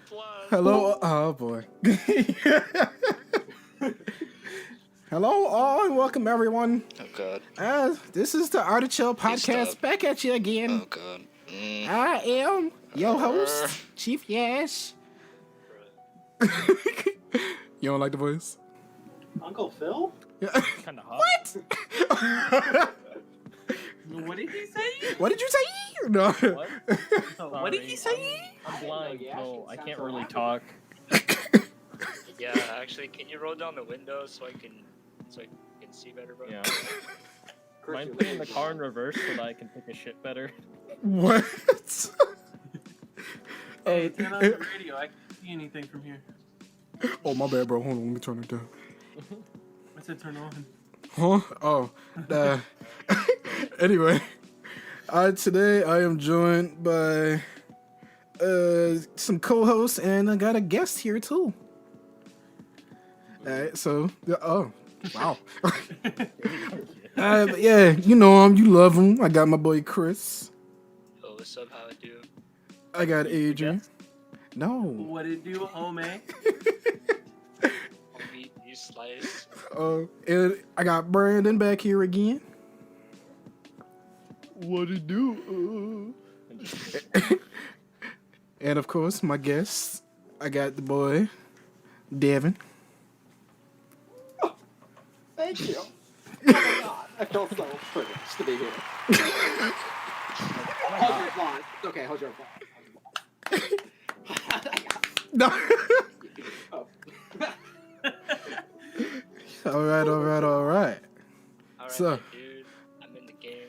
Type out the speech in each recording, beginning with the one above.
plus. Hello, oh boy. Hello, all, and welcome everyone. Oh god. This is the Art of Chill Please podcast. stop. Back at you again. Oh god. I am your host, Chief Yash. You don't like the voice? Uncle Phil? Yeah. Kind of hot. What? What did he say? What did you say? No. What? What did he say? I'm blind, so I can't really talk. Yeah, actually, can you roll down the window so I can see better, bro? Yeah. Mind putting the car in reverse so that I can take a shit better? What? Hey, turn on the radio. I can't see anything from here. Oh, my bad, bro. Hold on, let me turn it down. I said turn on. Huh? Oh. Anyway, today I am joined by some co-hosts, and I got a guest here too. Alright, so oh wow. Yeah, you know him, you love him. I got my boy Chris. Yo, what's up? How I do? I got Adrian. No. What it do, homie? Homie, you slice. And I got Brandon back here again. What it do? And of course, my guests. I got the boy, Devin. Thank you. Oh my god, I feel so privileged to be here. Hold your applause. Okay, hold your applause. No. Oh. All right. Alright, So- dude. I'm in the game.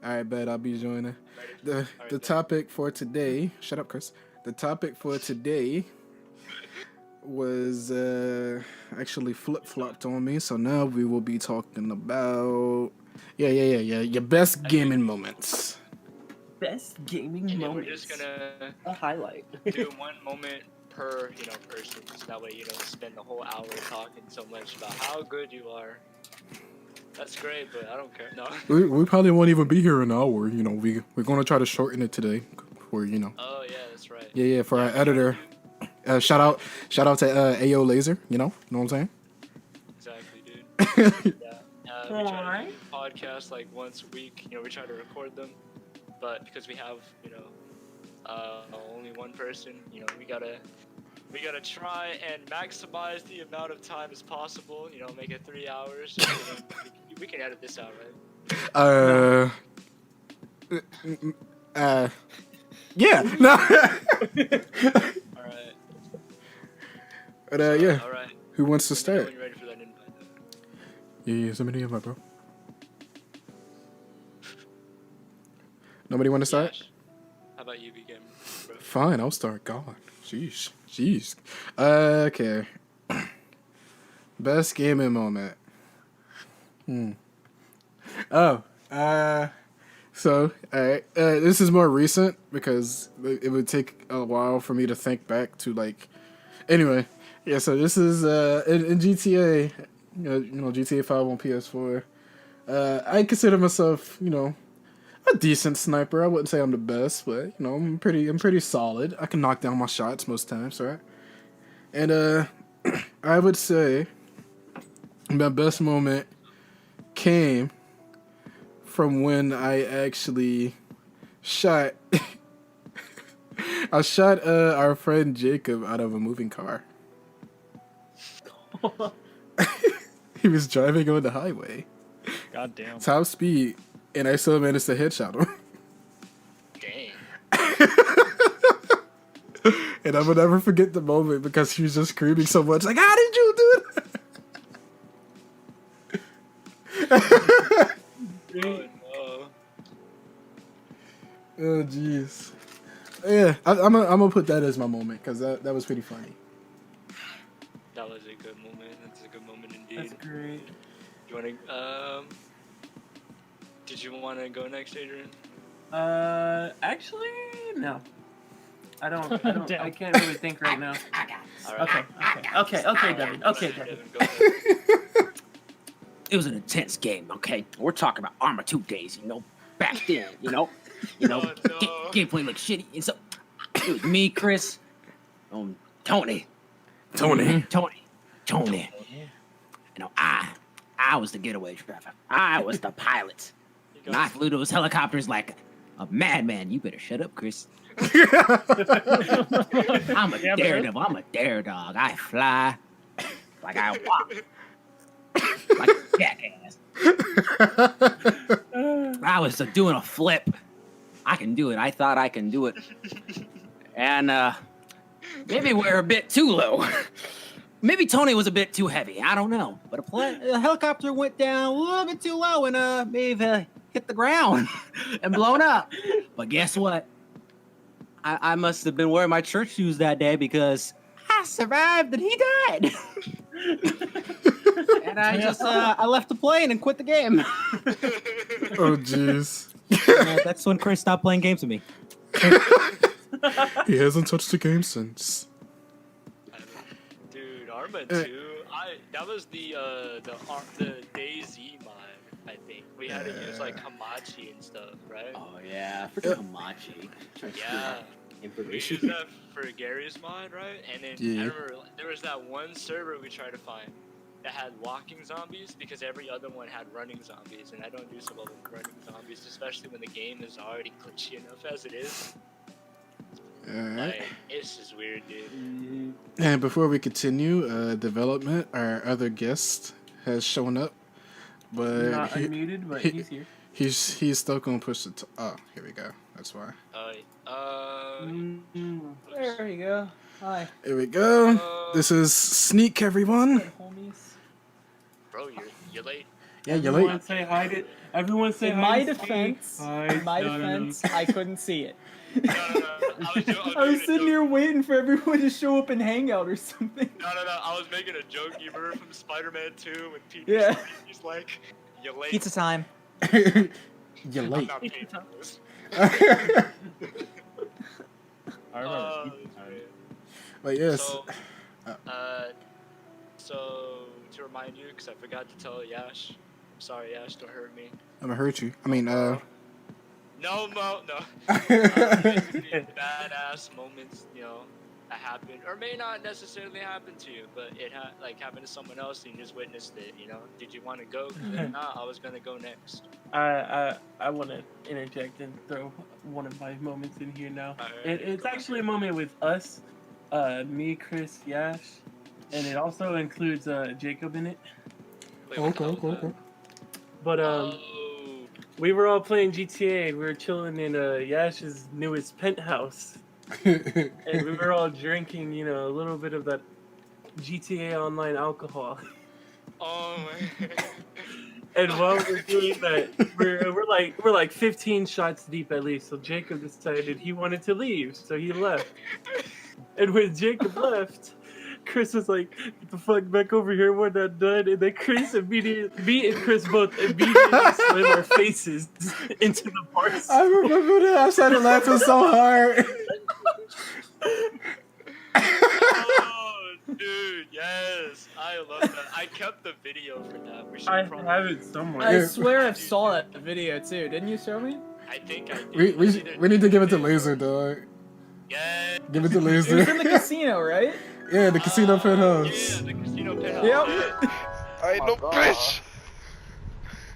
All right, bet I'll be joining. The Alright, bet. topic for today. Shut up, Chris. The topic for today was actually flip-flopped on me. So now we will be talking about your best gaming moments. Best gaming And then we're moments. just gonna A highlight. do one moment per, person. So that way you don't spend the whole hour talking so much about how good you are. That's great, but I don't care. No. We probably won't even be here an hour. You know, we're gonna try to shorten it today. For Oh yeah, that's right. Yeah, for our editor. Shout out to Ayo Laser. You know what I'm saying? Exactly, dude. Yeah. We try to Alright. do podcasts like once a week. We try to record them, but because we have, only one person, we gotta try and maximize the amount of time as possible. Make it 3 hours. So, we can edit this out, right? Yeah. No. All right. But yeah. All right. Who wants to Let me know start? when you're ready for that invite, though. Yeah, somebody invite, bro. Nobody want to start? Yash, how about you begin, bro? Fine, I'll start. God, jeez. Okay. Best gaming moment. So, alright. This is more recent because it would take a while for me to think back to Anyway, yeah. So this is in GTA. GTA 5 on PS4. I consider myself, a decent sniper. I wouldn't say I'm the best, but I'm pretty solid. I can knock down my shots most times, right? And I would say my best moment came from when I actually shot I shot our friend Jacob out of a moving car. He was driving on the highway, God damn. top speed, and I still managed to headshot him. Dang. And I will never forget the moment because he was just screaming so much, like, "How did you do that?" Oh no. Oh jeez. Yeah, I'm gonna put that as my moment because that was pretty funny. That was a good moment. That's a good moment indeed. That's great. You wanna Did you wanna go next, Adrian? Actually, no. I don't. Damn. I can't really think right now. All right. Okay, Devin. Okay, Devin. Go ahead. It was an intense game, okay? We're talking about Armor 2 days, back then, Oh, no. gameplay looked shitty, and so it was me, Chris, Tony. Tony. Tony. You know, I was the getaway driver. I was the pilot. And I flew those helicopters like a madman. You better shut up, Chris. I'm a daredevil. I'm a dare dog. I fly like I walk. Like a jackass. I was doing a flip. I can do it. I thought I can do it. And maybe we're a bit too low. Maybe Tony was a bit too heavy. I don't know. But a helicopter went down a little bit too low and may have hit the ground and blown up. But guess what? I must have been wearing my church shoes that day because I survived and he died. And I left the plane and quit the game. Oh, jeez. That's when Chris stopped playing games with me. He hasn't touched the game since. Dude, Arma 2, that was the DayZ mod, I think. We had to use like Hamachi and stuff, right? Oh yeah, I forgot Hamachi. Yeah. We used that for Gary's mod, right? And then I remember there was that one server we tried to find that had walking zombies because every other one had running zombies, and I don't do so well with running zombies, especially when the game is already glitchy enough as it is. Like, it's just weird, dude. And before we continue development, our other guest has shown up, but Not unmuted, but he's here. He's still gonna push the. Oh, here we go. That's why. There you go. Hi. Here we go. This is Sneak, everyone. Homies. Bro, you're late. Yeah, you're Everyone late. say hi to. Everyone say In hi my to defense, Steve. Hi. in my No, no, no. defense, I couldn't see it. No. I was sitting here waiting for everyone to show up and hang out or something. No. I was making a joke. You remember from Spider-Man 2 when Peter Yeah. he's like, "You're late." Pizza time. You're I'm late. not paying for this. I remember. Oh, But yes. So to remind you, because I forgot to tell Yash. I'm sorry, Yash. Don't hurt me. I'm gonna hurt you. I mean, No. Badass moments, you know, that happened, or may not necessarily happen to you, but it happened to someone else, and you just witnessed it. You know, did you want to go? 'Cause if not, I was gonna go next. I want to interject and throw one of my moments in here now. Alright. It's actually a moment with us, me, Chris, Yash, and it also includes Jacob in it. Wait, what the hell was that? But Oh. we were all playing GTA and we were chilling in Yash's newest penthouse, and we were all drinking, you know, a little bit of that GTA Online alcohol. Oh man. And while we're doing that, we're like 15 shots deep at least. So Jacob decided he wanted to leave, so he left. And when Jacob left, Chris was like, "Get the fuck back over here, we're not done." And then me and Chris both immediately slammed our faces into the bar. I remember that. I started laughing so hard. Oh, dude, yes, I love that. I kept the video for that. We should I probably. have it somewhere. I swear I saw that video too. Didn't you show me? I think I did. We need to give it to Laser, dog. Yeah. Give it to It was in Laser. the casino, right? Yeah, the casino Yeah, penthouse. the casino penthouse. Yep. Yeah. I ain't no bitch.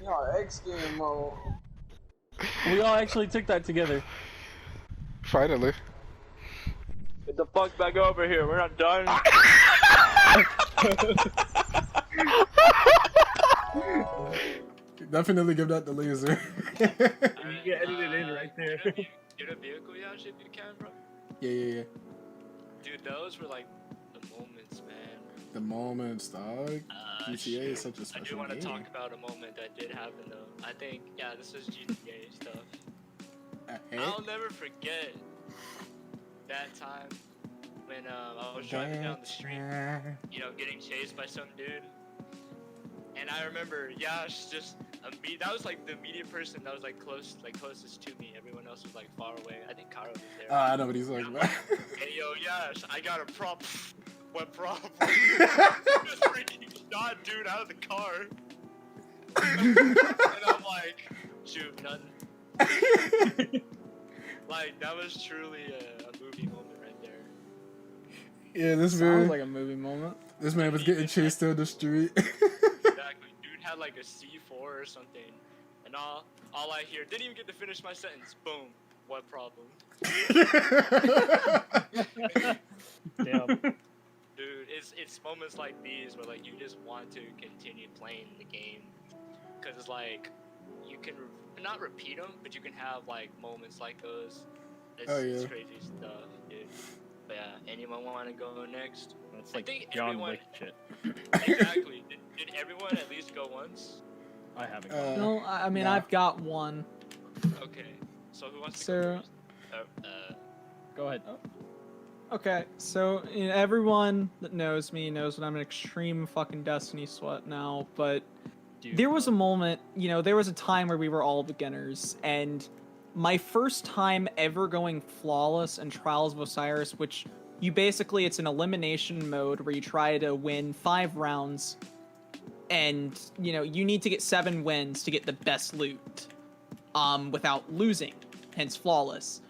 Y'all X game mode. We all actually took that together. Finally. Get the fuck back over here. We're not done. Definitely give that to Laser. You can edit it in right there. Get a vehicle, Yash, if you can, bro. Yeah. Dude, those were like the moments, man. The moments, dog. GTA Shit. is such a I special do want to game. talk about a moment that did happen though. I think, yeah, this is GTA stuff. I'll never forget that time when I was driving down the street, you know, getting chased by some dude. And I remember Yash just that was like the immediate person that was like closest to me. Everyone else was like far away. I think Karo was there. I know what he's talking about. Hey yo, Yash, I got a prop. What problem? Just freaking shot dude out of the car. And I'm like, shoot, nothing. Like, that was truly a movie moment right there. Yeah, this Sounds man. like a movie moment. This man was getting chased down the street. Exactly. Dude had like a C4 or something, and all I hear didn't even get to finish my sentence. Boom. What problem? Damn. Dude, it's moments like these where like you just want to continue playing the game, cause it's like you can not repeat them, but you can have like moments like those. It's crazy stuff, dude. But yeah, anyone want to go next? That's I like think John everyone. Wick shit. Exactly. Did everyone at least go once? I haven't gone. No, I mean, Nah. I've got one. Okay. So who wants to So- go first? Go ahead. Okay, so everyone that knows me knows that I'm an extreme fucking Destiny sweat now, but Dude, there was a moment, there was a time where we were all beginners, and my first time ever going flawless in Trials of Osiris, which it's an elimination mode where you try to win 5 rounds, and, you need to get 7 wins to get the best loot, without losing, hence flawless.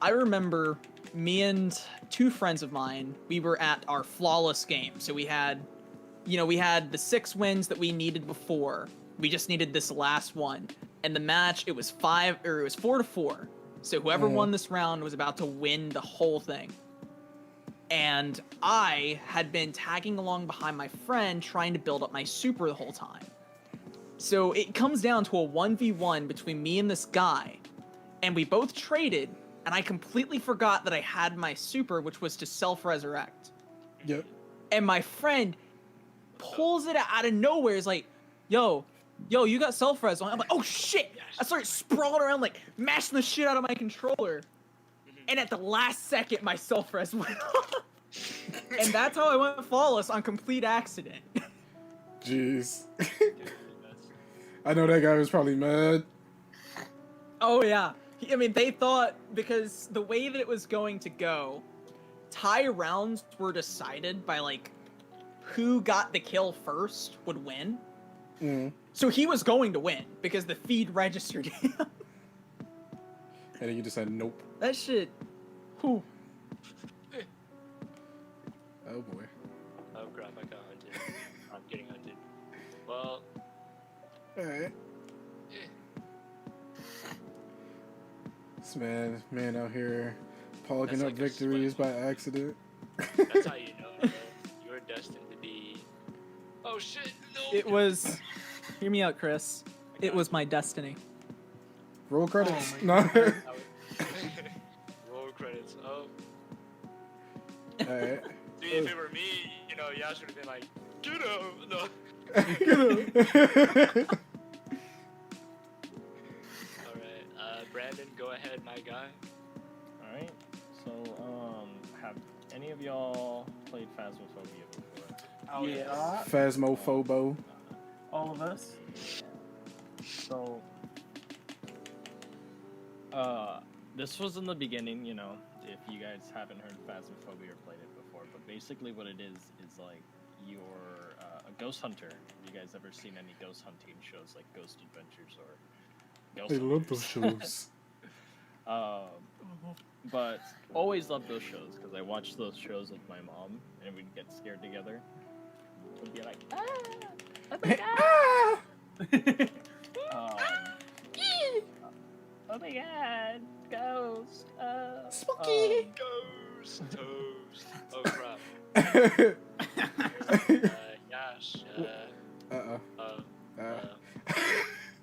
I remember me and 2 friends of mine, we were at our flawless game. So we had the 6 wins that we needed before. We just needed this last one. And the match, it was 4-4. So whoever won this round was about to win the whole thing. And I had been tagging along behind my friend trying to build up my super the whole time. So it comes down to a 1v1 between me and this guy. And we both traded, and I completely forgot that I had my super, which was to self-resurrect. Yep. And my friend pulls it out of nowhere. Is like, yo, you got self-res on. I'm like, oh shit! I started sprawling around, like, mashing the shit out of my controller. And at the last second, my self-res went off. And that's how I went flawless on complete accident. Jeez. I know that guy was probably mad. Oh yeah. I mean, they thought, because the way that it was going to go, tie rounds were decided by, like, who got the kill first would win. So he was going to win, because the feed registered him. And then you just said nope. That shit. Whew. Oh boy. Oh crap! I got hunted. I'm getting hunted. Well. Alright. This man out here pogging That's up like a victories by sweat. accident. That's how you know, bro. You're destined to be. Oh shit! No. It was. Hear me out, Chris. It was my destiny. Roll credits. Oh No. Roll credits. Oh. Alright. See, if it were me, Yash would have been like, get him. No. Alright, Brandon, go ahead, my guy. Alright. So, have any of y'all played Phasmophobia before? Oh, Yeah. Phasmophobo. All of us. So, this was in the beginning, if you guys haven't heard Phasmophobia or played it before, but basically what it is like you're a ghost hunter. Have you guys ever seen any ghost hunting shows like Ghost Adventures or Ghost I love those Hunters? shows. But always loved those shows because I watched those shows with my mom and we'd get scared together. We'd be like, oh my god! Oh my god, ghost! Spooky! Ghost toast. Oh crap. Yash.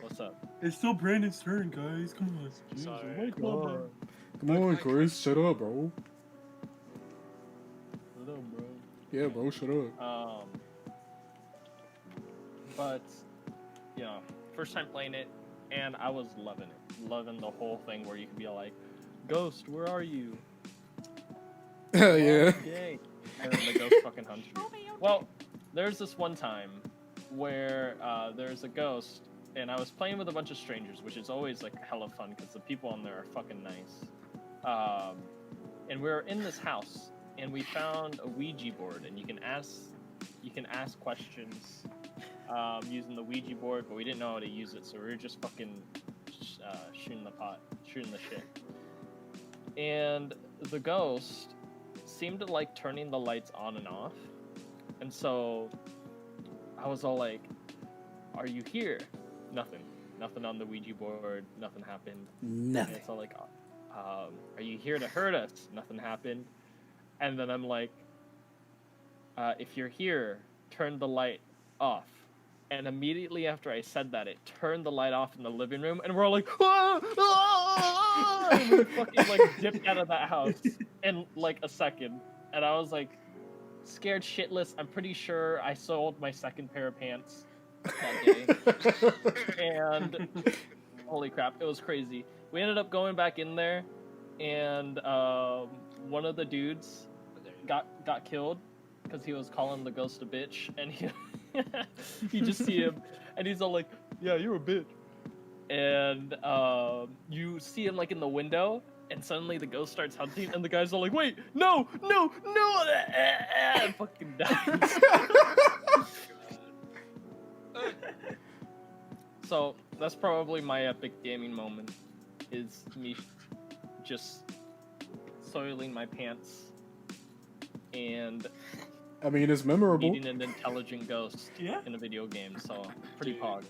What's up? It's still Brandon's turn, guys. Come on. Sorry. Come on, Chris. Shut up, bro. Hello, bro. Yeah, bro. Shut up. But first time playing it, and I was loving it, loving the whole thing where you can be like, "Ghost, where are you?" Hell yeah. Yay. And then the ghost fucking hunts you. Well, there's this one time where there's a ghost, and I was playing with a bunch of strangers, which is always like hella fun because the people on there are fucking nice. And we were in this house, and we found a Ouija board, and you can ask questions using the Ouija board, but we didn't know how to use it, so we were just fucking shooting the shit. And the ghost seemed to like turning the lights on and off. And so I was all like, "Are you here?" Nothing. Nothing on the Ouija board. Nothing happened. Nothing. And it's all like, "Are you here to hurt us?" Nothing happened. And then I'm like, "If you're here, turn the light off." And immediately after I said that, it turned the light off in the living room, and we're all like, "Ah! Ah!" And we fucking like dipped out of that house in like a second. And I was like, scared shitless. I'm pretty sure I sold my second pair of pants that day. And holy crap, it was crazy. We ended up going back in there, and one of the dudes got killed because he was calling the ghost a bitch, and he you just see him, and he's all like, "Yeah, you're a bitch." And you see him like in the window, and suddenly the ghost starts hunting, and the guy's all like, "Wait, no, no, no!" and fucking dies. So that's probably my epic gaming moment, is me just soiling my pants and I mean, it's memorable. meeting an intelligent ghost in a video game, so pretty pog.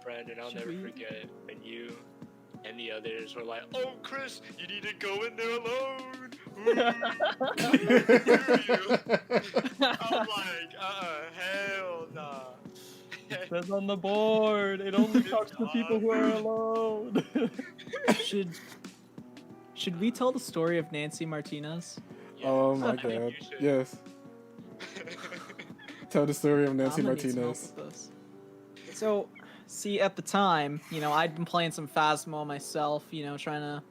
Brandon, I'll never forget when you and the others were like, "Oh, Chris, you need to go in there alone." I'm like, hell nah. It says on the board, it only talks to people who are alone. Should we tell the story of Nancy Martinez? Yeah, Oh my I think god. you should. Yes. Tell the story of Nancy I'm gonna need some help Martinez. with this. So, see, at the time, I'd been playing some Phasmo myself, trying to...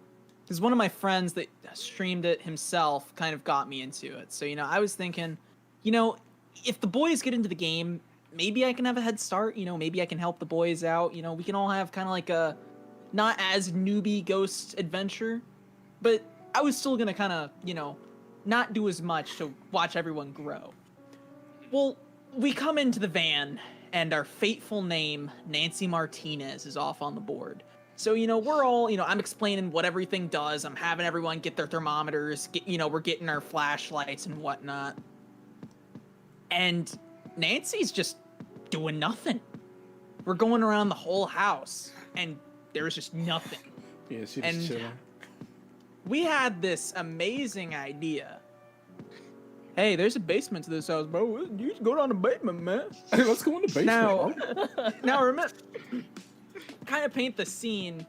Because one of my friends that streamed it himself kind of got me into it. So, I was thinking, if the boys get into the game, maybe I can have a head start. Maybe I can help the boys out. We can all have kind of like a not as newbie ghost adventure. But I was still going to kind of, not do as much to watch everyone grow. Well, we come into the van, and our fateful name, Nancy Martinez, is off on the board. So, we're all, I'm explaining what everything does. I'm having everyone get their thermometers, we're getting our flashlights and whatnot. And Nancy's just doing nothing. We're going around the whole house, and there's just nothing. Yeah, she just chilling. We had this amazing idea. Hey, there's a basement to this house, bro. You just go down the basement, man. Hey, let's go in the basement. Now remember, kind of paint the scene.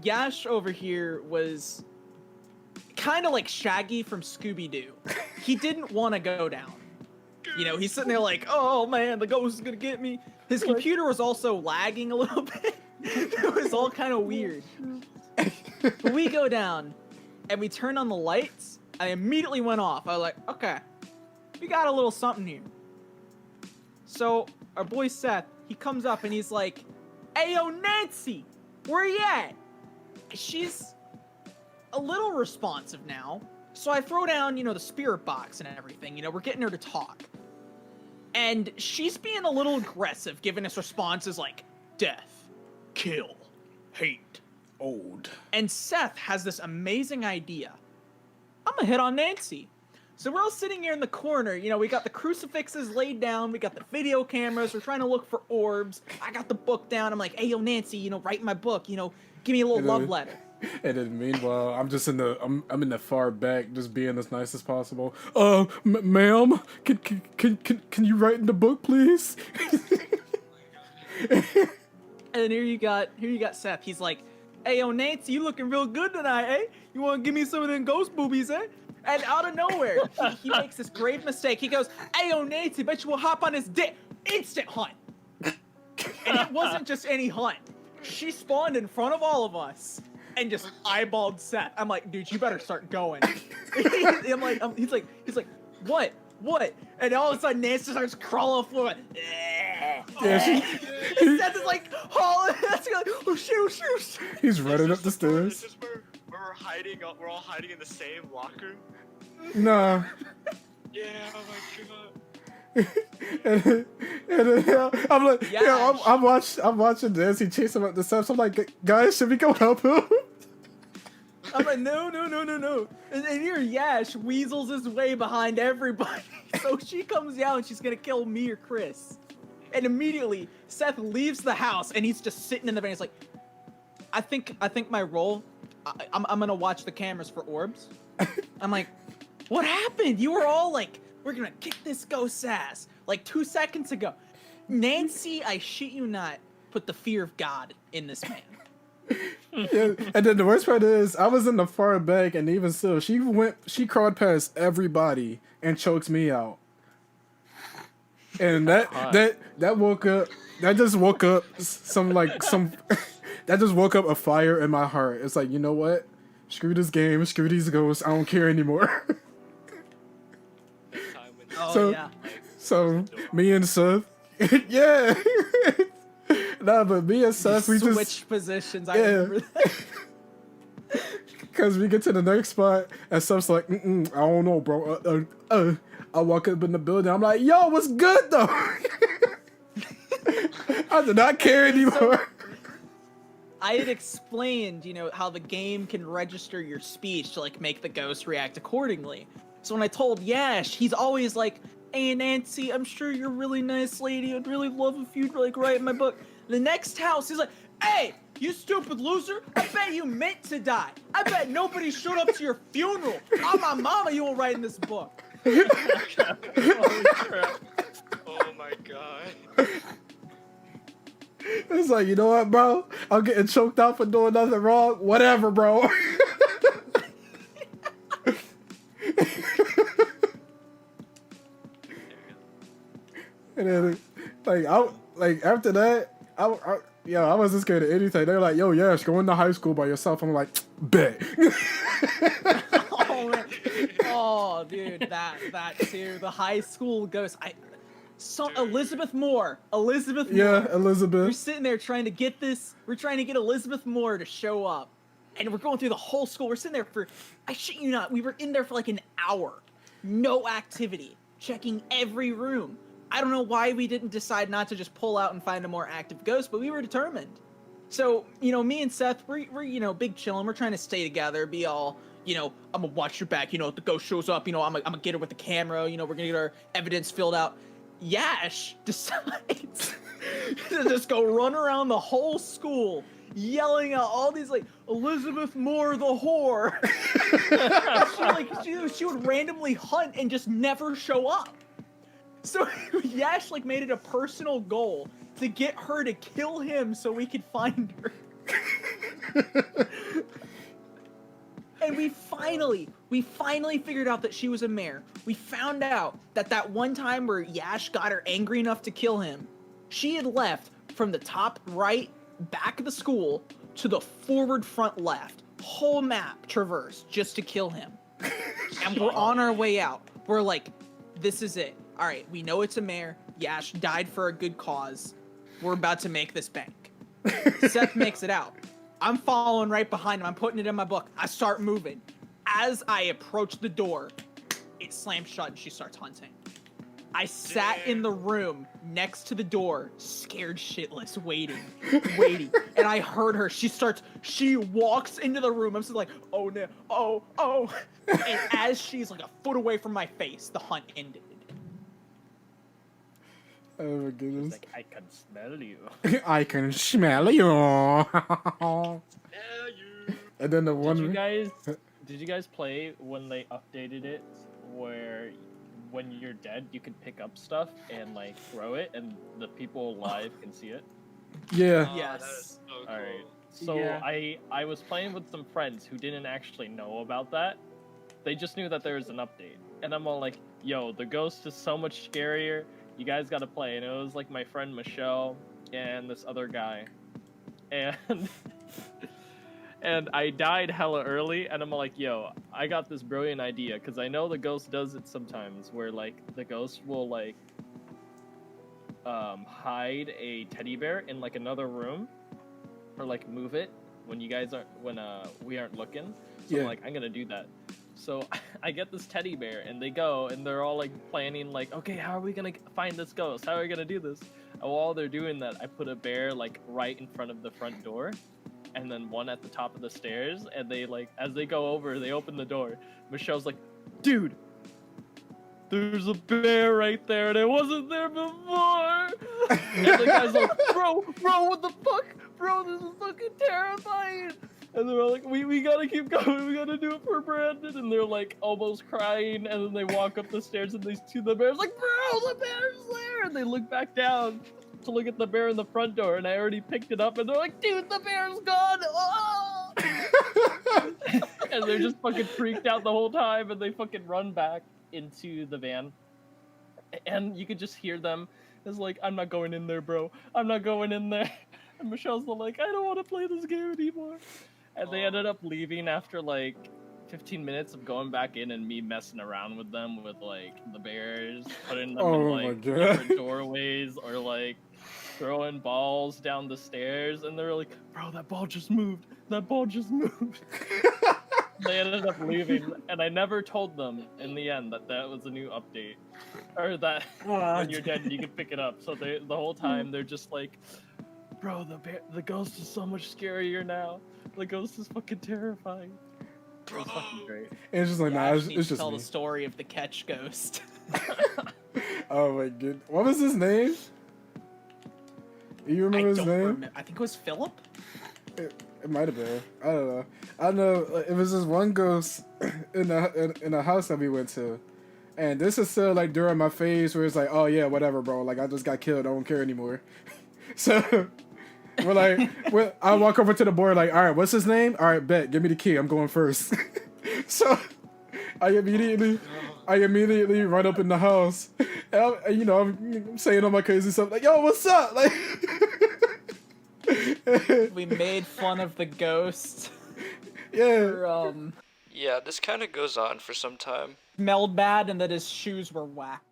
Yash over here was kind of like Shaggy from Scooby-Doo. He didn't want to go down. He's sitting there like, "Oh man, the ghost is gonna get me." His computer was also lagging a little bit. It was all kind of weird. But we go down, and we turn on the lights, and I immediately went off. I was like, okay, we got a little something here. So our boy Seth, he comes up and he's like, "Hey, yo, Nancy, where you at?" She's a little responsive now. So I throw down, the spirit box and everything. We're getting her to talk. And she's being a little aggressive, giving us responses like death, kill, hate, Old. And Seth has this amazing idea. I'm gonna hit on Nancy. So we're all sitting here in the corner. We got the crucifixes laid down. We got the video cameras. We're trying to look for orbs. I got the book down. I'm like, "Hey, yo, Nancy, write my book. Give me a little love letter." And then meanwhile, I'm just I'm in the far back, just being as nice as possible. Ma'am, can you write in the book, please? And here you got Seth. He's like, "Hey, yo, Nancy, you looking real good tonight, eh? You want to give me some of them ghost boobies, eh?" And out of nowhere, he makes this grave mistake. He goes, "Hey, yo, Nancy, bet you will hop on his dick." Instant hunt. And it wasn't just any hunt. She spawned in front of all of us and just eyeballed Seth. I'm like, "Dude, you better start going." He's like, "What? What?" And all of a sudden, Nancy starts crawling on the floor. Seth is like, hauling. "Oh shit, oh shit, oh shit." He's running up the stairs. This is where we're hiding. We're all hiding in the same locker. Nah. Yeah. Oh my god. and I'm like, Yes. I'm watching this. He chased him up the steps. I'm like, "Guys, should we go help him?" I'm like, no. And here Yash weasels his way behind everybody. So she comes down and she's gonna kill me or Chris. And immediately Seth leaves the house and he's just sitting in the van. He's like, I think my role, I'm gonna watch the cameras for orbs. I'm like, what happened? You were all like, we're gonna kick this ghost's ass like 2 seconds ago. Nancy, I shit you not, put the fear of God in this man. Yeah, and then the worst part is, I was in the far back, and even still, she crawled past everybody and choked me out. And that just woke up that just woke up a fire in my heart. It's like, you know what? Screw this game, screw these ghosts. I don't care anymore. So me and Seth, yeah. Nah, but me and Seth, we just switched positions. I remember that. Because we get to the next spot, and Seth's like, I don't know, bro. I walk up in the building. I'm like, yo, what's good though? I do not care anymore. I had explained, how the game can register your speech to like make the ghost react accordingly. So when I told Yash, he's always like, hey Nancy, I'm sure you're a really nice lady. I'd really love if you'd like write in my book. The next house, he's like, hey, you stupid loser. I bet you meant to die. I bet nobody showed up to your funeral. I'm my mama, you won't write in this book. Holy crap. Oh my god. It's like, you know what, bro? I'm getting choked out for doing nothing wrong. Whatever, bro. And then, after that, I wasn't scared of anything. They're like, yo, Yash, go into high school by yourself. I'm like, bet. Oh, man. Oh, dude, that too. The high school ghost. Elizabeth Moore. Yeah, Elizabeth. We're sitting there trying to get this. We're trying to get Elizabeth Moore to show up. And we're going through the whole school. We're sitting there for, I shit you not, we were in there for like an hour. No activity. Checking every room. I don't know why we didn't decide not to just pull out and find a more active ghost, but we were determined. So, me and Seth, we're big chillin'. We're trying to stay together, be all, I'm gonna watch your back. If the ghost shows up, I'm gonna get her with the camera. We're gonna get our evidence filled out. Yash decides to just go run around the whole school yelling out all these like Elizabeth Moore the whore. she would randomly hunt and just never show up. So Yash made it a personal goal to get her to kill him so we could find her. And we finally figured out that she was a mare. We found out that one time where Yash got her angry enough to kill him, she had left from the top right back of the school to the forward front left. Whole map traversed just to kill him. And we're on our way out. We're like, this is it. All right, we know it's a mare. Yash died for a good cause. We're about to make this bank. Seth makes it out. I'm following right behind him. I'm putting it in my book. I start moving. As I approach the door, it slams shut and she starts hunting. I sat in the room next to the door, scared shitless, waiting. And I heard her. She walks into the room. I'm just like, oh no, oh. And as she's like a foot away from my face, the hunt ended. Oh my goodness. Like, I can smell you. I can smell you. And then the one. Did you guys play when they updated it, where when you're dead you can pick up stuff and throw it, and the people live can see it? Yeah. Yes. That is so cool. All right. So yeah. I was playing with some friends who didn't actually know about that. They just knew that there was an update, and I'm all like, "Yo, the ghost is so much scarier. You guys gotta play." And it was my friend Michelle and this other guy, and and I died hella early, and I'm like, yo, I got this brilliant idea, because I know the ghost does it sometimes, where the ghost will hide a teddy bear in another room, or move it when we aren't looking. So Yeah. I'm gonna do that. So I get this teddy bear, and they go, and they're all planning, okay, how are we gonna find this ghost? How are we gonna do this? And while they're doing that, I put a bear right in front of the front door, and then one at the top of the stairs, and they like as they go over, they open the door. Michelle's like, dude, there's a bear right there, and it wasn't there before. And the guy's like, bro, what the fuck? Bro, this is fucking terrifying. And they're all like, we gotta keep going, we gotta do it for Brandon. And they're like almost crying, and then they walk up the stairs and they see the bear's like, bro, the bear's there. And they look back down to look at the bear in the front door, and I already picked it up, and they're like, dude, the bear's gone. Oh! And they're just fucking freaked out the whole time, and they fucking run back into the van. And you could just hear them. It's like, I'm not going in there, bro. I'm not going in there. And Michelle's like, I don't want to play this game anymore. And they ended up leaving after like 15 minutes of going back in and me messing around with them with like the bears, putting them in like different doorways or like throwing balls down the stairs. And they're like, bro, that ball just moved. That ball just moved. They ended up leaving, and I never told them in the end that that was a new update, or that when you're dead you can pick it up. So the whole time they're just like, bro, the ghost is so much scarier now. The ghost is fucking terrifying. Bro, it's fucking great. And it's just like, nah, it's just tell me. the story of the catch ghost. Oh my god, what was his name? You remember his name? I think it was Philip. It might have been. I don't know. I know it was this one ghost in a house that we went to, and this is still like during my phase where it's like, oh yeah, whatever, bro. Like I just got killed. I don't care anymore. So we're like, I walk over to the board like, all right, what's his name? All right, bet. Give me the key. I'm going first. So I immediately run up in the house, and I'm saying all my crazy stuff like, yo, what's up? Like. We made fun of the ghost. Yeah. For, Yeah, this kind of goes on for some time. Smelled bad and that his shoes were whack.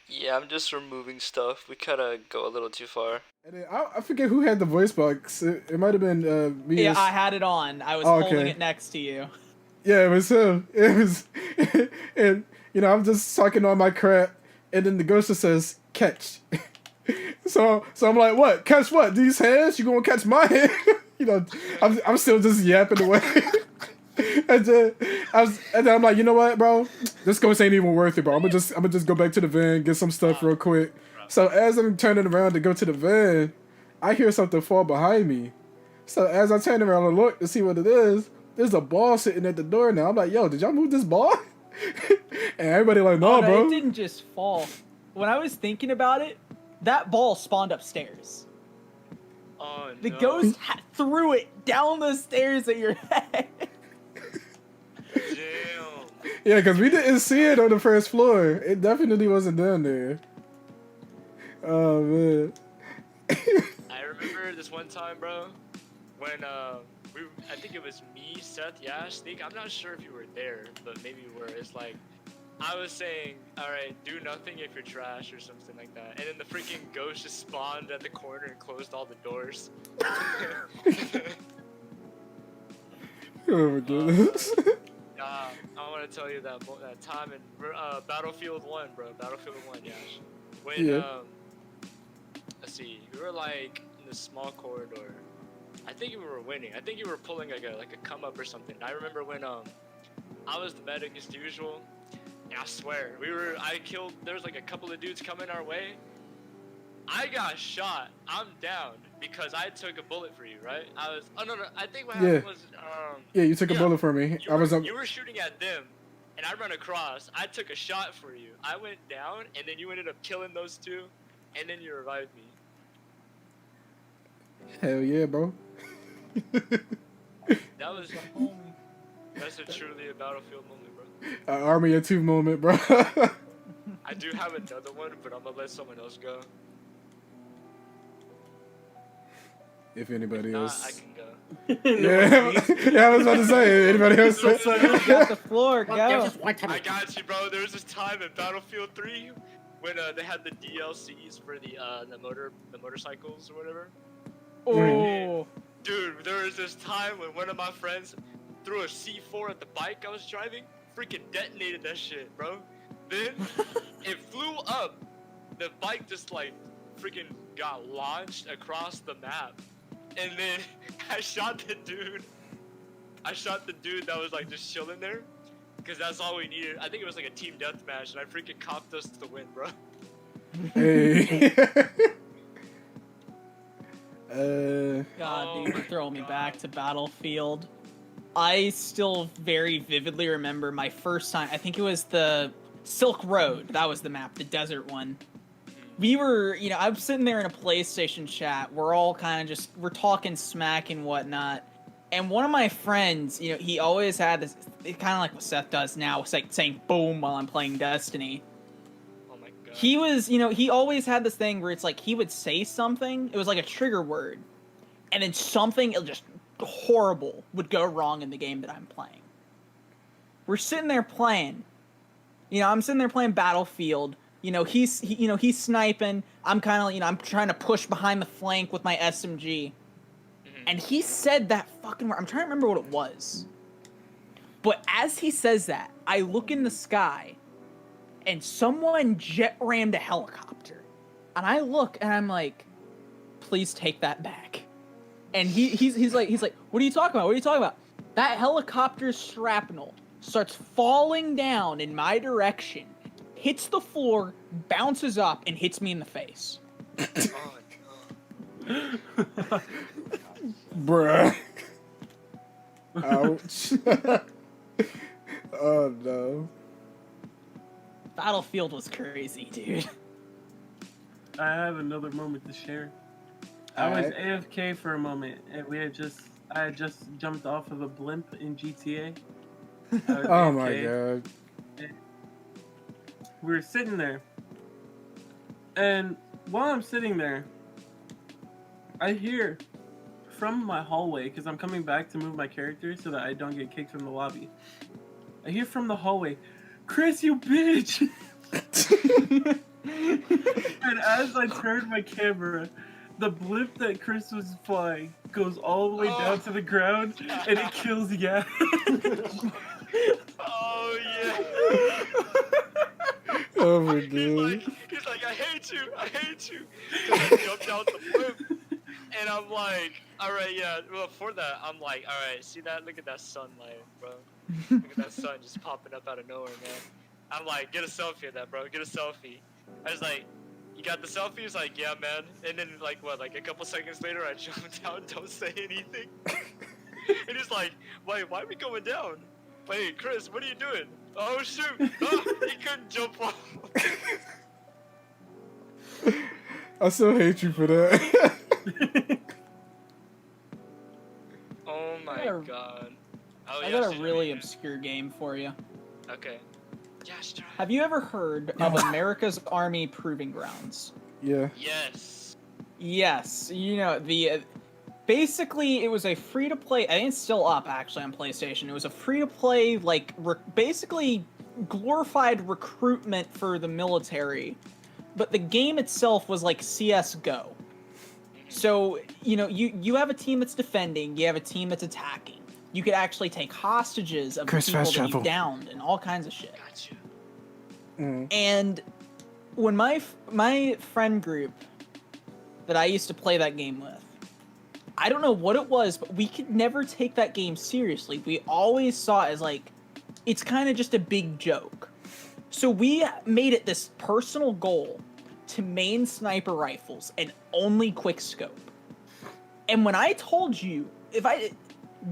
Yeah, I'm just removing stuff. We kind of go a little too far. And then, I forget who had the voice box. It might have been me. Yeah, I had it on. I was holding it next to you. Yeah, it was him. It was, and I'm just talking all my crap, and then the ghost just says, "Catch." So I'm like, what? Catch what? These hands? You gonna catch my hand? I'm still just yapping away. and then I'm like, you know what, bro? This ghost ain't even worth it, bro. I'm gonna just go back to the van, get some stuff real quick. So as I'm turning around to go to the van, I hear something fall behind me. So as I turn around and look to see what it is, there's a ball sitting at the door now. I'm like, yo, did y'all move this ball? And everybody like, no, bro. It didn't just fall. When I was thinking about it, that ball spawned upstairs. Oh, the ghost threw it down the stairs at your head. Damn. Yeah, because we didn't see it on the first floor. It definitely wasn't down there. Oh, man. I remember this one time, bro, when I think it was me, Seth, Yash, Sneak. I'm not sure if you were there, but maybe you were. It's like, I was saying, alright, do nothing if you're trash or something like that. And then the freaking ghost just spawned at the corner and closed all the doors. Oh my goodness. I want to tell you that time in Battlefield 1, bro. Battlefield 1, Yash. When, let's see, we were like in this small corridor. I think we were winning. I think you were pulling like a come up or something. I remember when I was the medic as usual. And I swear, there was like a couple of dudes coming our way. I got shot. I'm down because I took a bullet for you, right? I think what happened was, yeah, you took a bullet for me. You were shooting at them, and I run across. I took a shot for you. I went down, and then you ended up killing those two, and then you revived me. Hell yeah, bro. That's truly a Battlefield moment, bro. Army of Two moment, bro. I do have another one, but I'm gonna let someone else go. If anybody else. I can go. Yeah, I was about to say, anybody else? You got the floor, go. I got you, bro. There was this time in Battlefield 3 when they had the DLCs for the motorcycles or whatever. Oh. Dude, there was this time when one of my friends threw a C4 at the bike I was driving, freaking detonated that shit, bro. Then it flew up. The bike just like freaking got launched across the map. And then I shot the dude. I shot the dude that was like just chilling there, because that's all we needed. I think it was like a team deathmatch, and I freaking copped us to win, bro. Hey. God, Oh dude, my you're throwing me God. back to Battlefield. I still very vividly remember my first time. I think it was the Silk Road. That was the map, the desert one. We were, you know, I'm sitting there in a PlayStation chat. We're all kind of we're talking smack and whatnot. And one of my friends, you know, he always had this, kind of like what Seth does now, it's like saying boom while I'm playing Destiny. Oh my God. He was, you know, he always had this thing where it's like he would say something, it was like a trigger word, and then something just horrible would go wrong in the game that I'm playing. We're sitting there playing. You know, I'm sitting there playing Battlefield. You know, he's sniping. I'm kind of, you know, I'm trying to push behind the flank with my SMG. And he said that fucking word. I'm trying to remember what it was. But as he says that, I look in the sky, and someone jet rammed a helicopter. And I look, and I'm like, please take that back. And he's like, what are you talking about? What are you talking about? That helicopter's shrapnel starts falling down in my direction, hits the floor, bounces up, and hits me in the face. Oh, no. Bruh. Ouch. Oh no. Battlefield was crazy, dude. I have another moment to share. I was AFK for a moment, and I had just jumped off of a blimp in GTA. Oh my God. We were sitting there, and while I'm sitting there, I hear from my hallway, because I'm coming back to move my character so that I don't get kicked from the lobby. I hear from the hallway, "Chris, you bitch!" And as I turn my camera, the blimp that Chris was flying goes all the way down to the ground, and it kills Yak. Oh yeah. Oh my He's God. like, I hate you. I hate you. So I jumped out the blimp. And I'm like, alright, yeah. Well, before that, I'm like, alright, see that? Look at that sunlight, bro. Look at that sun just popping up out of nowhere, man. I'm like, get a selfie of that, bro. Get a selfie. I was like, you got the selfie? He's like, yeah, man. And then, like, what, like a couple seconds later, I jumped out, don't say anything. And he's like, wait, why are we going down? Wait, Chris, what are you doing? Oh, shoot. Oh, he couldn't jump off. I still hate you for that. Oh my God. Oh, I got a really obscure game for you. Okay. Yes, try. Have you ever heard of America's Army Proving Grounds? Yeah. Yes. Yes, you know, basically it was a free-to-play, I think it's still up actually on PlayStation, it was a free-to-play, like, basically glorified recruitment for the military, but the game itself was like CSGO. So, you know, you have a team that's defending, you have a team that's attacking. You could actually take hostages of Chris, people fast that you travel. downed and all kinds of shit. Gotcha. And when my friend group that I used to play that game with, I don't know what it was, but we could never take that game seriously. We always saw it as like, it's kind of just a big joke. So we made it this personal goal to main sniper rifles and only quick scope. And when I told you,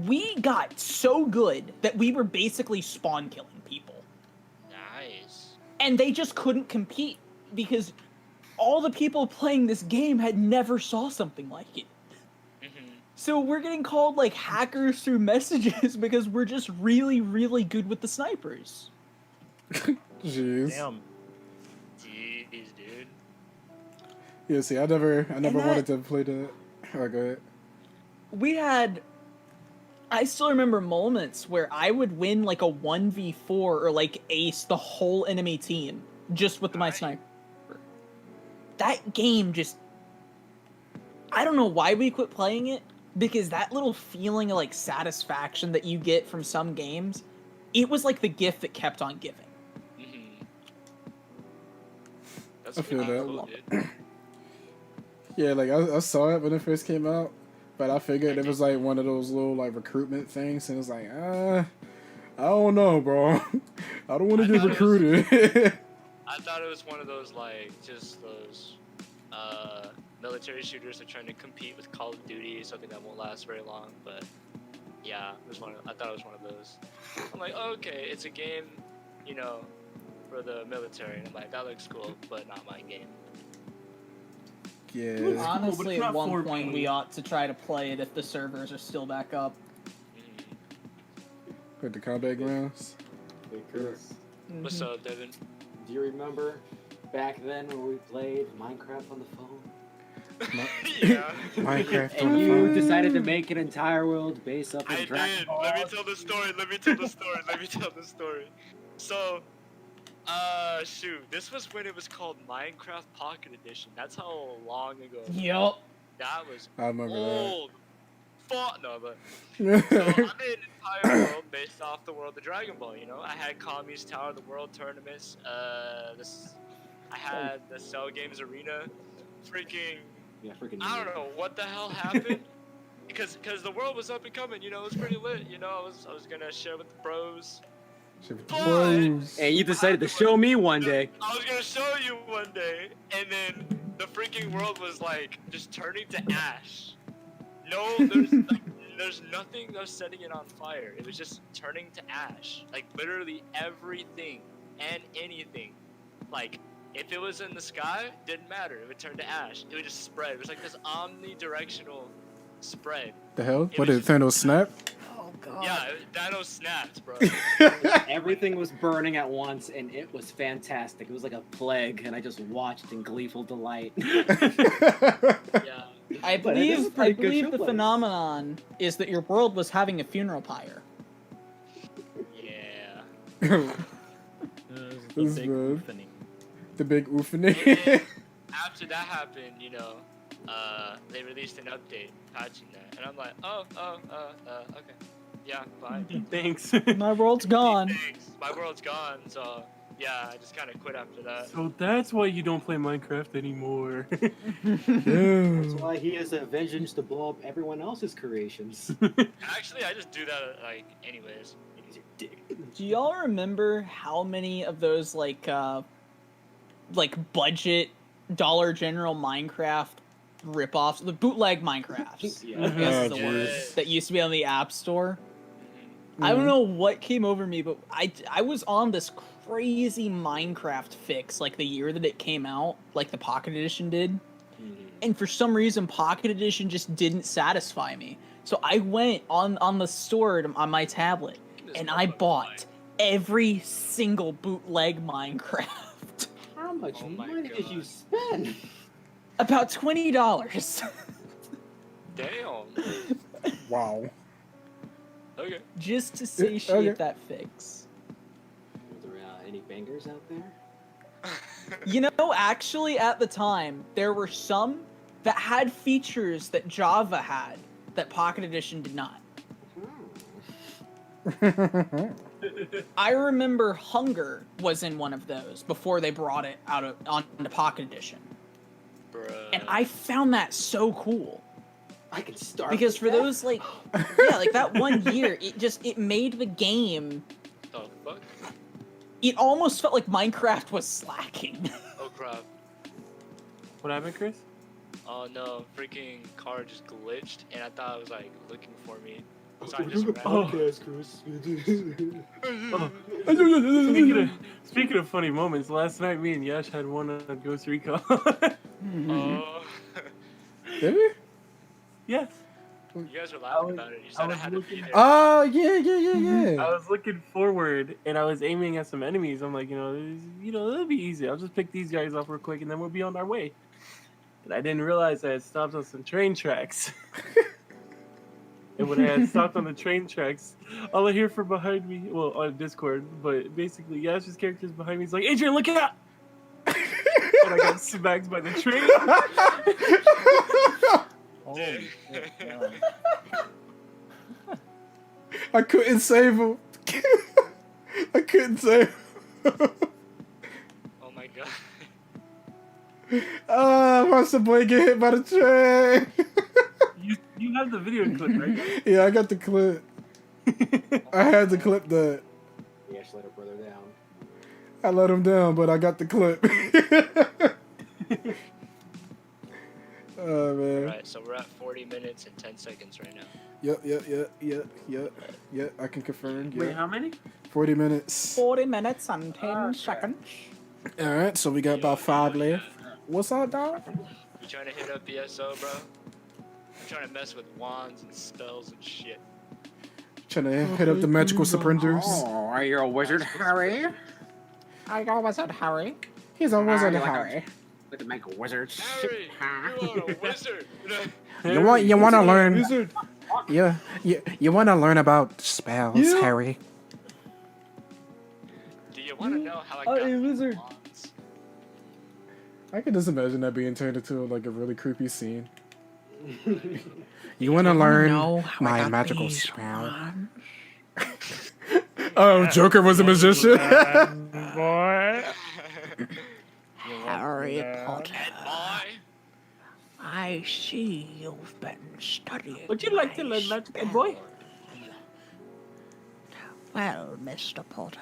we got so good that we were basically spawn killing people. Nice. And they just couldn't compete because all the people playing this game had never saw something like it. So we're getting called like hackers through messages because we're just really, really good with the snipers. Jeez. Damn. Jeez, dude. Yeah, see, I never wanted to play that. Alright, go ahead. I still remember moments where I would win like a 1v4 or like ace the whole enemy team just with my sniper. That game just, I don't know why we quit playing it, because that little feeling of like satisfaction that you get from some games, it was like the gift that kept on giving. That's I feel pretty that. cool, dude. Yeah, like I saw it when it first came out, But I figured it was like one of those little like recruitment things, and it's like, I don't know, bro. I don't want to get recruited. I thought it was one of those like just those military shooters that are trying to compete with Call of Duty, something that won't last very long. But yeah, I thought it was one of those. I'm like, oh, okay, it's a game, you know, for the military. And I'm like, that looks cool, but not my game. Yeah. Honestly, at one point we ought to try to play it if the servers are still back up. With the combat grounds. Hey, Chris. What's up, Devin? Do you remember back then when we played Minecraft on the phone? Yeah. Minecraft on And the you phone. decided to make an entire world based up in Dragon did. Ball. Let me tell the story. So, shoot, this was when it was called Minecraft Pocket Edition. That's how long ago. Yup. That was I remember old. No, but so I that. made an entire world based off the world of Dragon Ball. You know, I had Kami's Tower, the World Tournaments. I had the Cell Games Arena. Yeah, freaking. I don't know what the hell happened. Because the world was up and coming, you know, it was pretty lit, you know, I was gonna share with the bros. And you decided to show me one day. I was gonna show you one day, and then the freaking world was like just turning to ash. No, there's nothing that was setting it on fire. It was just turning to ash. Like literally everything and anything. Like if it was in the sky, didn't matter. It would turn to ash. It would just spread. It was like this omnidirectional spread. The hell? What did Thanos snap? Oh god. Yeah, Thanos snapped, bro. Everything was burning at once, and it was fantastic. It was like a plague, and I just watched in gleeful delight. Yeah. I But it is a believe pretty good the showplace. phenomenon is that your world was having a funeral pyre. Yeah. This big man. epiphany. The big And oofany. then after that happened, you know, they released an update patching that, and I'm like, okay, yeah, fine. Thanks. My world's gone. Thanks. My world's gone, so yeah, I just kind of quit after that. So that's why you don't play Minecraft anymore. That's why he has a vengeance to blow up everyone else's creations. Actually, I just do that like anyways. Because you're dick. Do y'all remember how many of those like budget Dollar General Minecraft ripoffs, the bootleg Minecrafts? Yeah. I guess is the Oh, word, jeez. that used to be on the App Store. I don't know what came over me, but I was on this crazy Minecraft fix like the year that it came out, like the Pocket Edition did. And for some reason, Pocket Edition just didn't satisfy me. So I went on the store on my tablet, and I bought every single bootleg Minecraft. How much Oh my money did you God. spend? About $20. Damn. Wow. Okay. Just to satiate Okay. that fix. Were there any bangers out there? You know, actually, at the time, there were some that had features that Java had that Pocket Edition did not. I remember Hunger was in one of those before they brought it onto Pocket Edition. Bruh. And I found that so cool. I can start Because with for that. those, like, yeah, like that one year, it made the game, The fuck? it almost felt like Minecraft was slacking. Oh crap. What happened, Chris? Oh no, freaking car just glitched, and I thought it was like looking for me. So I just ran. Speaking of funny moments, last night me and Yash had one on Ghost Recon. Oh. Did we? Yeah, You guys were laughing about it. You said I was had to be looking- there. Oh, yeah. I was looking forward and I was aiming at some enemies. I'm like, it'll be easy. I'll just pick these guys off real quick and then we'll be on our way. And I didn't realize I had stopped on some train tracks. And when I had stopped on the train tracks, all I hear from behind me, well, on Discord, but basically, Yash's character's behind me. He's like, Adrian, look out! And I got smacked by the train. Dude. I couldn't save him. I couldn't save him. Oh my god. Watch the boy get hit by the train. You have the video clip, right? Yeah, I got the clip. I had to clip that. Yeah, she let her brother down. I let him down, but I got the clip. Oh man. Alright, so we're at 40 minutes and 10 seconds right now. Yep. I can confirm. Yeah. Wait, how many? 40 minutes. 40 minutes and 10 seconds. All right, so we got about 5 left. What's up, dog? You trying to hit up the SO, bro? I'm trying to mess with wands and spells and shit. Trying to hit up the magical surrenders. Oh, are you a wizard, Harry? I go wizard Harry. He's a wizard, Like Harry. to make a wizard. Harry, you are a wizard. You want to learn? Wizard. Yeah, you want to learn about spells, Harry? Do you want to know how I got a wizard. wands? I can just imagine that being turned into like a really creepy scene. You want to learn my magical spell? Oh, Joker was a magician. Boy. Harry Potter. Boy. I see you've been studying. Would you like to learn magic, Ed boy? Well, Mr. Potter,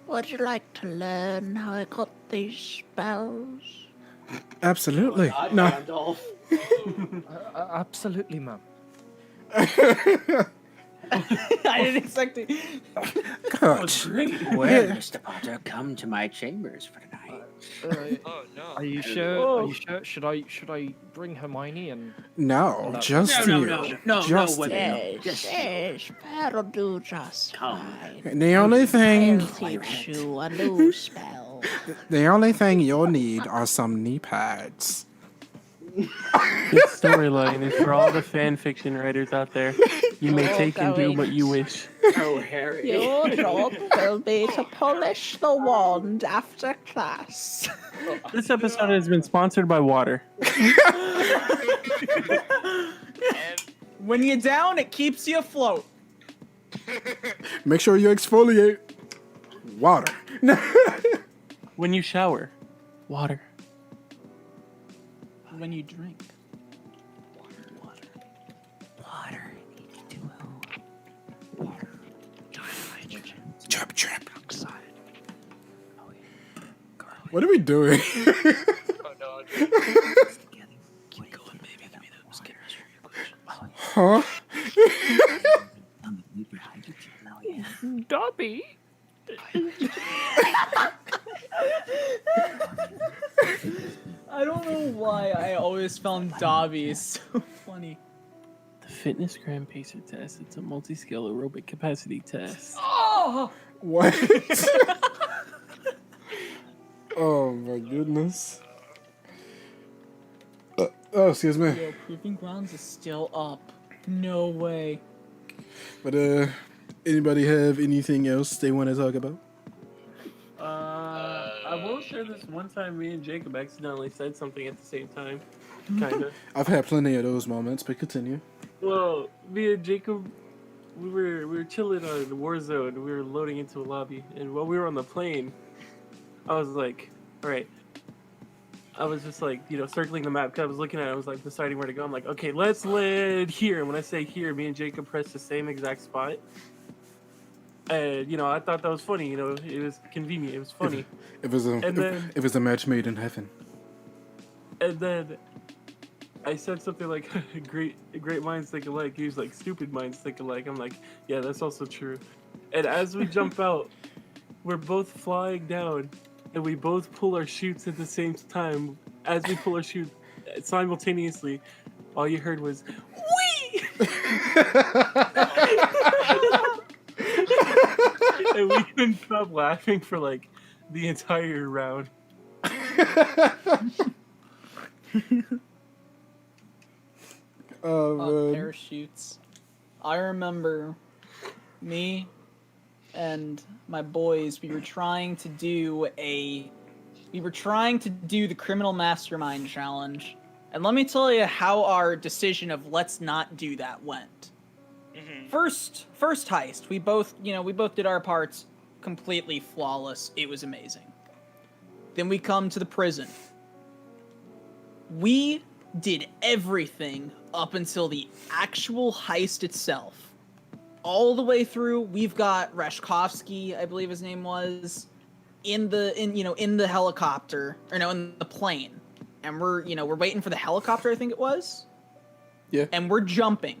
would you like to learn how I got these spells? Absolutely. God, No. Gandalf. Absolutely, ma'am. I didn't expect it. Good. Well, Mr. Potter, come to my chambers for tonight. Oh no. Are you sure? Are you sure? Should I bring Hermione and? No, just No, you. Just you. Yes, that'll do just fine. And the only thing, I'll teach you a new spell. the only thing you'll need are some knee pads. This storyline is for all the fan fiction writers out there. You may take and do what you wish. Oh, Harry. Your job will be to polish the wand after class. This episode has been sponsored by water. And When you're down, it keeps you afloat. Make sure you exfoliate. Water. When you shower, water. When you drink. Water. H2O. Water. Hydrogen. Chirp. Oxide. Oh, yeah. What are we doing? oh no. Keep going, baby. Give me those chemistry equations. Huh? Hydrogen. Oh, yeah. Dobby. I don't know why I always found Dobby so funny. The fitness gram pacer test. It's a multi-scale aerobic capacity test. Oh! What? Oh my goodness. Oh, excuse me. Yo, Proving Grounds is still up. No way. But anybody have anything else they want to talk about? I will share this one time me and Jacob accidentally said something at the same time. Kinda. I've had plenty of those moments, but continue. Well, me and Jacob, we were chilling on Warzone. We were loading into a lobby, and while we were on the plane, I was like, all right. I was just like, circling the map. 'Cause I was looking at it. I was like deciding where to go. I'm like, okay, let's land here. And when I say here, me and Jacob pressed the same exact spot. And I thought that was funny. It was convenient. It was funny. It was a match made in heaven. And then I said something like, great minds think alike. He was like, stupid minds think alike. I'm like, yeah, that's also true. And as we jump out, we're both flying down, and we both pull our chutes at the same time. As we pull our chute simultaneously, all you heard was, wee! And we couldn't stop laughing for like the entire round. Oh, man. Parachutes. I remember me and my boys, we were trying to do the Criminal Mastermind Challenge. And let me tell you how our decision of let's not do that went. Mm-hmm. First heist, we both did our parts completely flawless. It was amazing. Then we come to the prison. We did everything up until the actual heist itself. All the way through, we've got Reshkovsky, I believe his name was, in the helicopter, or no, in the plane. And we're waiting for the helicopter, I think it was. Yeah. And we're jumping.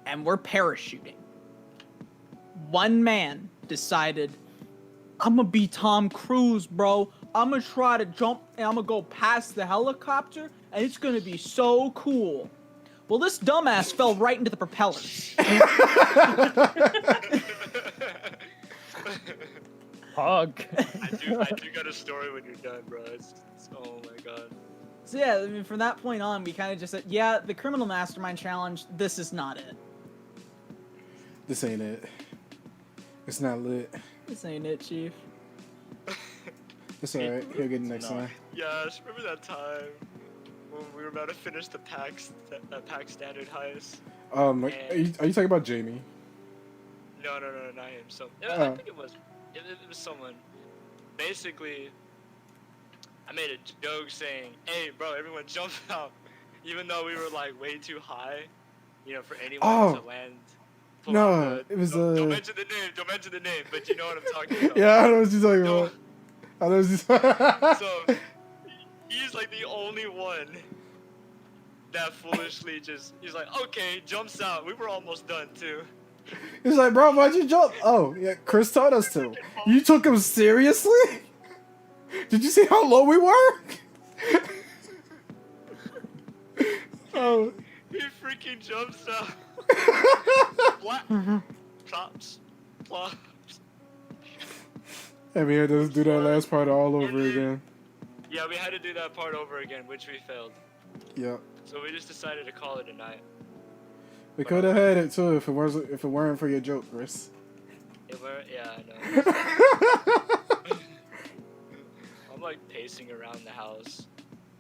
And we're parachuting. One man decided, I'm gonna be Tom Cruise, bro. I'm gonna try to jump and I'm gonna go past the helicopter and it's gonna be so cool. Well, this dumbass fell right into the propellers. Hug. I do got a story when you're done, bro. Oh my god. So yeah, I mean, from that point on, we kind of just said, yeah, the criminal mastermind challenge, this is not it. This ain't it. It's not lit. This ain't it, Chief. It's alright. He'll get the next one. Yes, remember that time when we were about to finish the pack standard heist? Are you talking about Jamie? No, not him. So I think it was someone. Basically, I made a joke saying, "Hey, bro, everyone jump out," even though we were like way too high, for anyone to land. No, it was Don't mention the name. Don't mention the name. But you know what I'm talking about. Yeah, I know what you're talking about. I know what So he's like the only one that foolishly he's like, okay, jumps out. We were almost done too. He's like, bro, why'd you jump? Oh, yeah, Chris taught us to. You took him seriously? Did you see how low we were? Oh. He freaking jumps out. Plops. And we had to do that last part all over again. Yeah, we had to do that part over again, which we failed. Yep. So we just decided to call it a night. We could have had it too if it weren't for your joke, Chris. Yeah, I know. I'm like pacing around the house.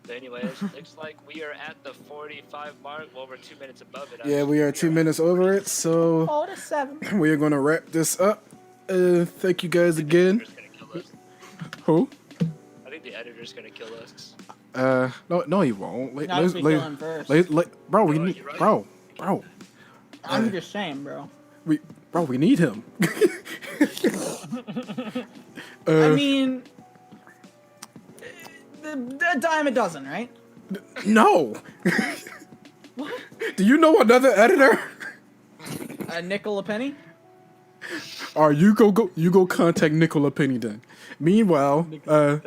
But anyways, looks like we are at the 45 mark. Well, we're 2 minutes above it. Yeah, we are 2 minutes over it, so 4-7. we are gonna wrap this up. Thank you guys again. Who? I think the editor's gonna kill us. No, he won't. Kill him first. Bro, we need, bro. I'm just saying, bro. We need him. I mean, a dime a dozen, right? No. Do you know another editor? A nickel a penny? Or you go contact Nicola Penny then. Meanwhile,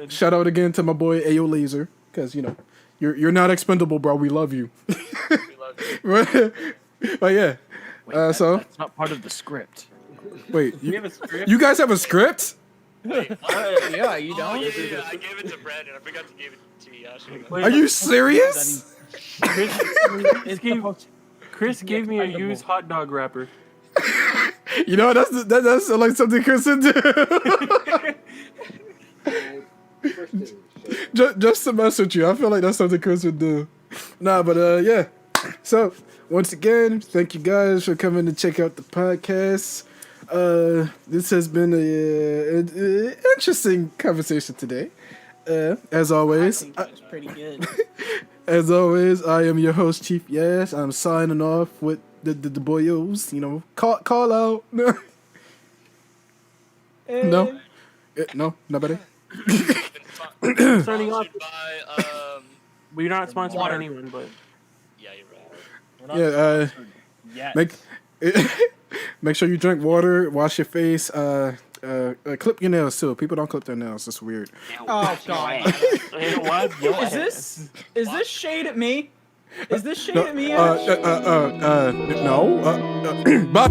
shout out again to my boy Ayo Laser, because you're not expendable, bro. We love you. We love you. But yeah. Wait, so that's not part of the script. Wait, We have a script. you guys have a script? Wait, Yeah, you oh, don't? yeah, I gave it to Brandon. I forgot to give it to you. Are you serious? Chris gave me a used hot dog wrapper. You know, that's like something Chris would do. just to mess with you. I feel like that's something Chris would do. Nah, but yeah. So once again, thank you guys for coming to check out the podcast. This has been an interesting conversation today. As always, I think it was pretty good. As always, I am your host, Chief Yash. I'm signing off with the boyos. Call out. No, no, nobody. Starting off, by, we're not sponsored by anyone, but yeah, you're right. Yeah. Make sure you drink water. Wash your face. Clip your nails too. People don't clip their nails. It's weird. Oh god. Is this shade at me? Is this shade at me? No. Bye.